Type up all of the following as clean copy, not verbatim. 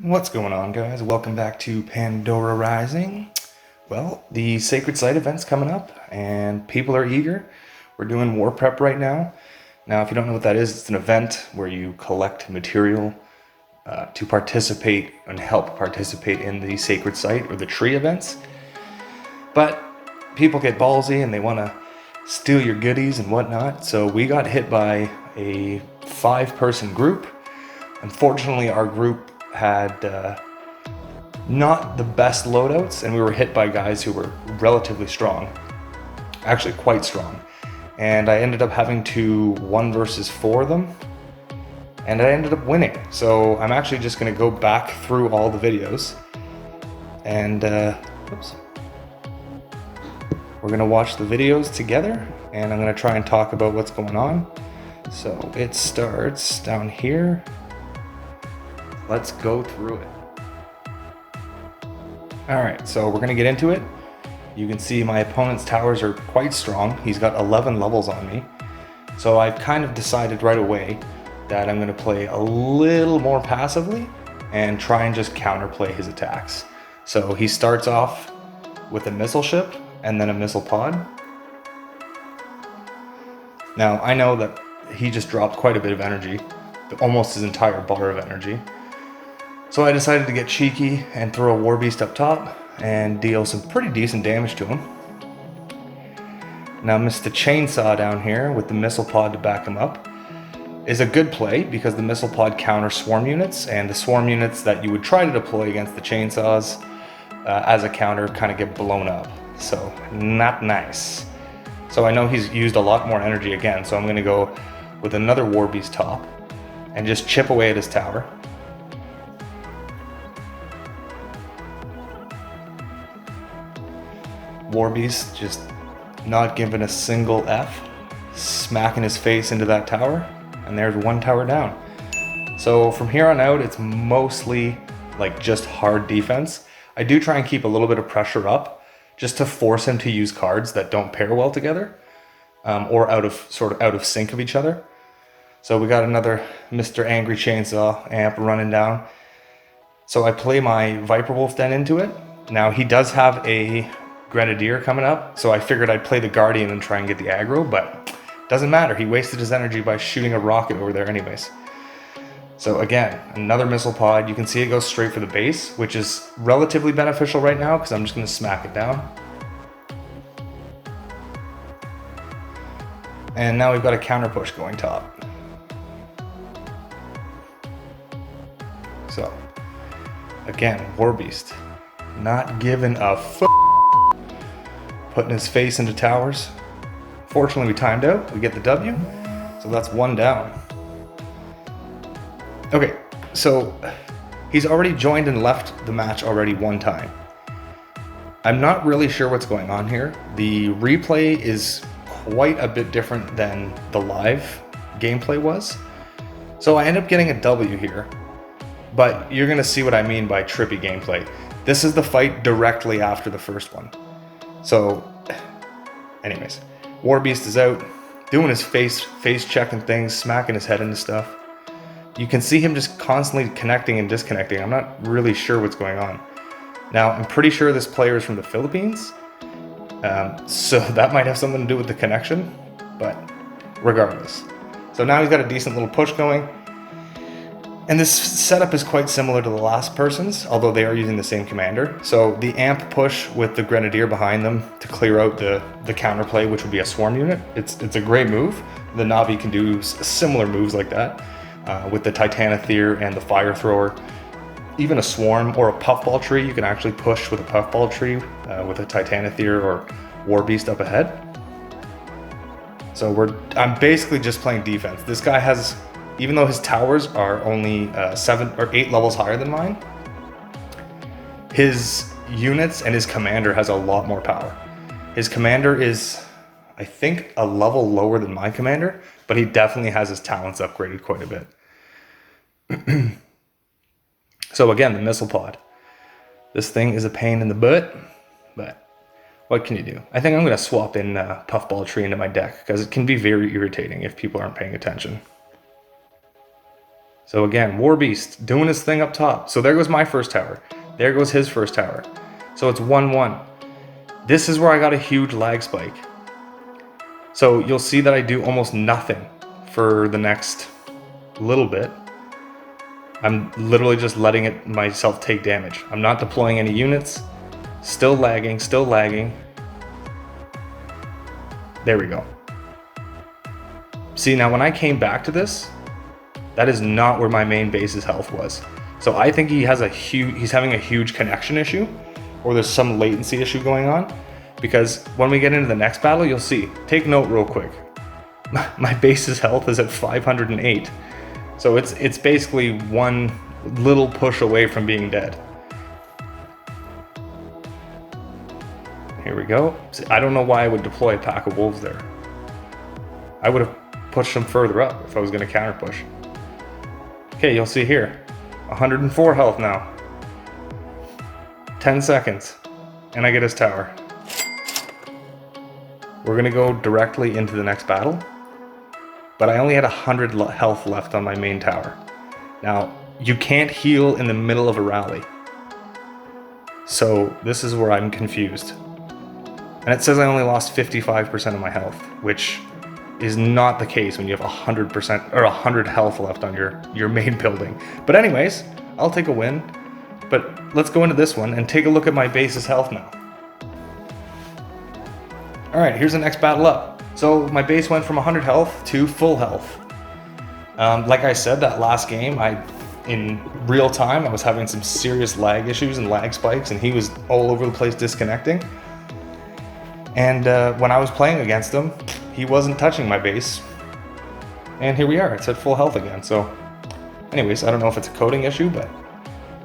What's going on, guys? Welcome back to Pandora Rising. Well, the Sacred Site event's coming up and people are eager. We're doing war prep right now. Now, if you don't know what that is, it's an event where you collect material to participate and help participate in the Sacred Site or the tree events. But people get ballsy and they want to steal your goodies and whatnot. So we got hit by a 5-person group. Unfortunately, our group had not the best loadouts, and we were hit by guys who were relatively strong, actually quite strong. And I ended up having to 1 versus 4 them, and I ended up winning. So I'm actually just going to go back through all the videos, and we're going to watch the videos together, and I'm going to try and talk about what's going on. So it starts down here. Let's go through it. Alright, so we're going to get into it. You can see my opponent's towers are quite strong. He's got 11 levels on me. So I've kind of decided right away that I'm going to play a little more passively and try and just counterplay his attacks. So he starts off with a missile ship and then a missile pod. Now I know that he just dropped quite a bit of energy, almost his entire bar of energy. So I decided to get cheeky and throw a War Beast up top and deal some pretty decent damage to him. Now Mr. Chainsaw down here with the missile pod to back him up is a good play because the missile pod counters swarm units, and the swarm units that you would try to deploy against the chainsaws as a counter kind of get blown up. So not nice. So I know he's used a lot more energy again, so I'm going to go with another War Beast top and just chip away at his tower. War Beast just not giving a single F, smacking his face into that tower, and there's 1 tower down. So from here on out, it's mostly like just hard defense. I do try and keep a little bit of pressure up just to force him to use cards that don't pair well together or out of sync of each other. So we got another Mr. Angry Chainsaw amp running down. So I play my Viper Wolf Den into it. Now he does have a Grenadier coming up, so I figured I'd play the Guardian and try and get the aggro, but doesn't matter. He wasted his energy by shooting a rocket over there anyways. So again, another missile pod. You can see it goes straight for the base, which is relatively beneficial right now because I'm just going to smack it down. And now we've got a counter push going top. So again, War Beast not giving a putting his face into towers. Fortunately, we timed out. We get the W. So that's 1 down. Okay, so he's already joined and left the match already 1 time. I'm not really sure what's going on here. The replay is quite a bit different than the live gameplay was. So I end up getting a W here. But you're going to see what I mean by trippy gameplay. This is the fight directly after the first one. So, anyways, War Beast is out, doing his face checking things, smacking his head into stuff. You can see him just constantly connecting and disconnecting. I'm not really sure what's going on. Now, I'm pretty sure this player is from the Philippines, so that might have something to do with the connection, but regardless. So now he's got a decent little push going. And this setup is quite similar to the last person's, although they are using the same commander. So the amp push with the Grenadier behind them to clear out the counterplay, which would be a swarm unit. It's a great move. The Navi can do similar moves like that with the Titanothere and the Fire Thrower. Even a swarm or a puffball tree, you can actually push with a puffball tree with a Titanothere or War Beast up ahead. So I'm basically just playing defense. This guy has, even though his towers are only 7 or 8 levels higher than mine, his units and his commander has a lot more power. His commander is, I think, a level lower than my commander, but he definitely has his talents upgraded quite a bit. So again, the missile pod. This thing is a pain in the butt, but what can you do? I think I'm going to swap in Puffball Tree into my deck because it can be very irritating if people aren't paying attention. So again, War Beast doing his thing up top. So there goes my first tower. There goes his first tower. So it's 1-1. This is where I got a huge lag spike. So you'll see that I do almost nothing for the next little bit. I'm literally just letting myself take damage. I'm not deploying any units. Still lagging, still lagging. There we go. See, now when I came back to this, that is not where my main base's health was. So I think he's having a huge connection issue, or there's some latency issue going on, because when we get into the next battle, you'll see. Take note real quick. My base's health is at 508. So it's basically one little push away from being dead. Here we go. See, I don't know why I would deploy a pack of wolves there. I would have pushed them further up if I was going to counter push. Okay, you'll see here. 104 health now. 10 seconds. And I get his tower. We're going to go directly into the next battle. But I only had 100 health left on my main tower. Now, you can't heal in the middle of a rally. So this is where I'm confused. And it says I only lost 55% of my health, which is not the case when you have 100% or 100 health left on your main building. But anyways, I'll take a win. But let's go into this one and take a look at my base's health now. All right, here's the next battle up. So my base went from 100 health to full health. Like I said, that last game, in real time, I was having some serious lag issues and lag spikes, and he was all over the place disconnecting. And when I was playing against him, he wasn't touching my base. And here we are, it's at full health again. So anyways, I don't know if it's a coding issue, but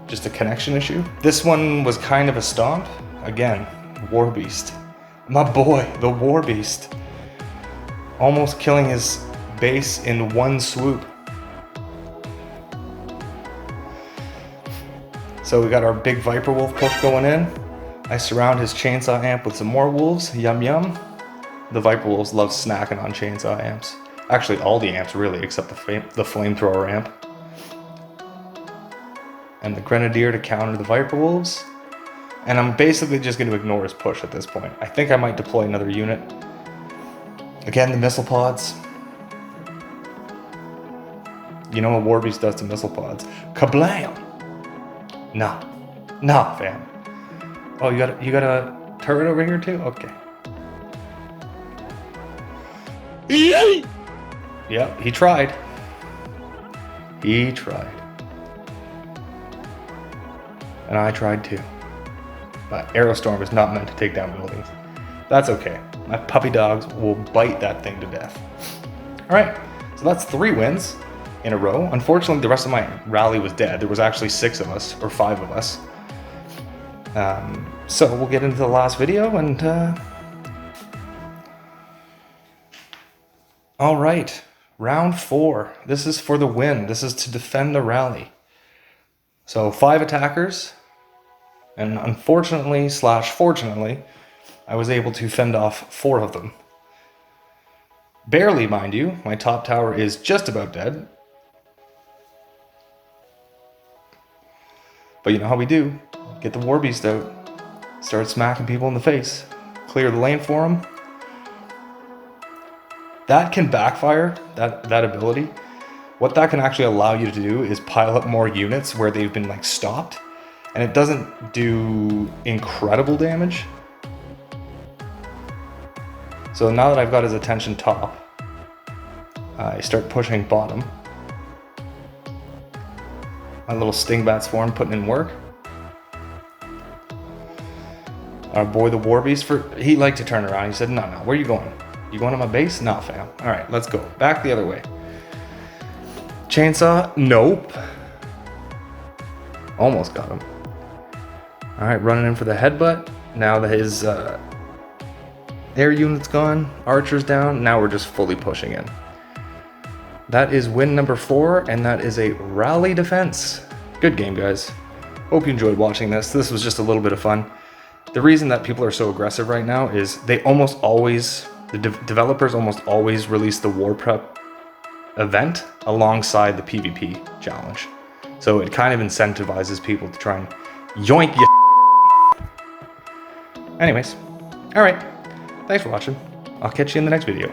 just a connection issue. This one was kind of a stomp. Again, War Beast. My boy, the War Beast. Almost killing his base in one swoop. So we got our big Viper Wolf push going in. I surround his chainsaw amp with some more wolves. Yum yum. The Viper Wolves love snacking on chainsaw amps. Actually, all the amps really, except the flamethrower amp. And the Grenadier to counter the Viper Wolves. And I'm basically just going to ignore his push at this point. I think I might deploy another unit. Again, the missile pods. You know what War Beast does to missile pods? Kablam! Nah. Nah, fam. Oh, you got a turret over here too? Okay. Yep, he tried. He tried. And I tried too. But Aerostorm is not meant to take down buildings. That's okay. My puppy dogs will bite that thing to death. All right, so that's 3 wins in a row. Unfortunately, the rest of my rally was dead. There was actually 6 of us, or 5 of us. So we'll get into the last video and... All right, round 4. This is for the win. This is to defend the rally. So 5 attackers. And unfortunately / fortunately, I was able to fend off 4 of them. Barely, mind you. My top tower is just about dead. But you know how we do. Get the War Beast out. Start smacking people in the face. Clear the lane for them. That can backfire, that ability. What that can actually allow you to do is pile up more units where they've been like stopped. And it doesn't do incredible damage. So now that I've got his attention top, I start pushing bottom. My little Stingbat swarm putting in work. Our boy the War Beast, he liked to turn around. He said, no, where are you going? You going to my base? Nah, fam. All right, let's go. Back the other way. Chainsaw, nope. Almost got him. All right, running in for the headbutt. Now that his air unit's gone, archer's down, now we're just fully pushing in. That is win number 4, and that is a rally defense. Good game, guys. Hope you enjoyed watching this. This was just a little bit of fun. The reason that people are so aggressive right now is they almost always, the developers almost always release the war prep event alongside the PvP challenge. So it kind of incentivizes people to try and yoink you. Anyways, all right. Thanks for watching. I'll catch you in the next video.